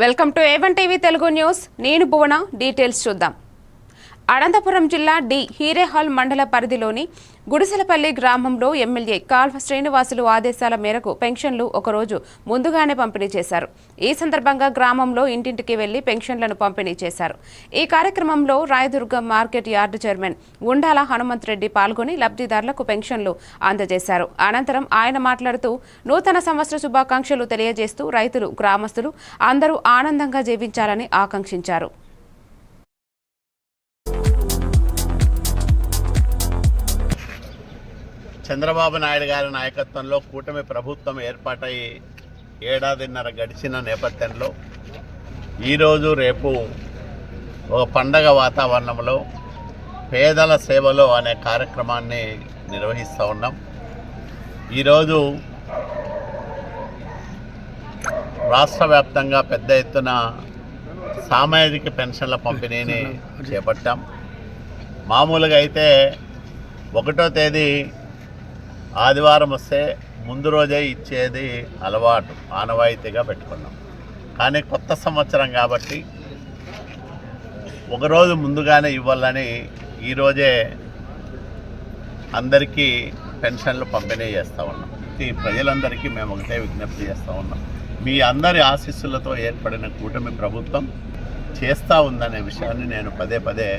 Welcome to A1 TV Telugu news. నేను భువన. Details చూద్దాం. అనంతపురం జిల్లా హీరేహాల్ మండల పరిధిలోని గుడిసెలపల్లి గ్రామంలో ఎమ్మెల్యే కాల్వ శ్రీనివాసులు ఆదేశాల మేరకు పెన్షన్లు ఒకరోజు ముందుగానే పంపిణీ చేశారు. ఈ సందర్భంగా గ్రామంలో ఇంటింటికి వెళ్లి పెన్షన్లను పంపిణీ చేశారు. ఈ కార్యక్రమంలో రాయదుర్గం మార్కెట్ యార్డు చైర్మన్ ఉండాల హనుమంతరెడ్డి పాల్గొని లబ్ధిదారులకు పెన్షన్లు అందజేశారు. అనంతరం ఆయన మాట్లాడుతూ నూతన సంవత్సర శుభాకాంక్షలు తెలియజేస్తూ రైతులు, గ్రామస్తులు అందరూ ఆనందంగా జీవించాలని ఆకాంక్షించారు. చంద్రబాబు నాయుడు గారి నాయకత్వంలో కూటమి ప్రభుత్వం ఏర్పాటై ఏడాదిన్నర గడిచిన నేపథ్యంలో ఈరోజు రేపు ఒక పండగ వాతావరణంలో పేదల సేవలో అనే కార్యక్రమాన్ని నిర్వహిస్తూ ఉన్నాం. ఈరోజు రాష్ట్ర వ్యాప్తంగా పెద్ద ఎత్తున సామాజిక పెన్షన్ల పంపిణీని చేపట్టాం. మామూలుగా అయితే 1వ తేదీ ఆదివారం వస్తే ముందు రోజే ఇచ్చేది అలవాటు, ఆనవాయితీగా పెట్టుకున్నాం. కానీ కొత్త సంవత్సరం కాబట్టి ఒకరోజు ముందుగానే ఇవ్వాలని ఈరోజే అందరికీ పెన్షన్లు పంపిణీ చేస్తూ ఉన్నాం. ఈ ప్రజలందరికీ మేము ఒకటే విజ్ఞప్తి చేస్తూ ఉన్నాం, మీ అందరి ఆశీస్సులతో ఏర్పడిన కూటమి ప్రభుత్వం చేస్తూ ఉందనే విషయాన్ని నేను పదే పదే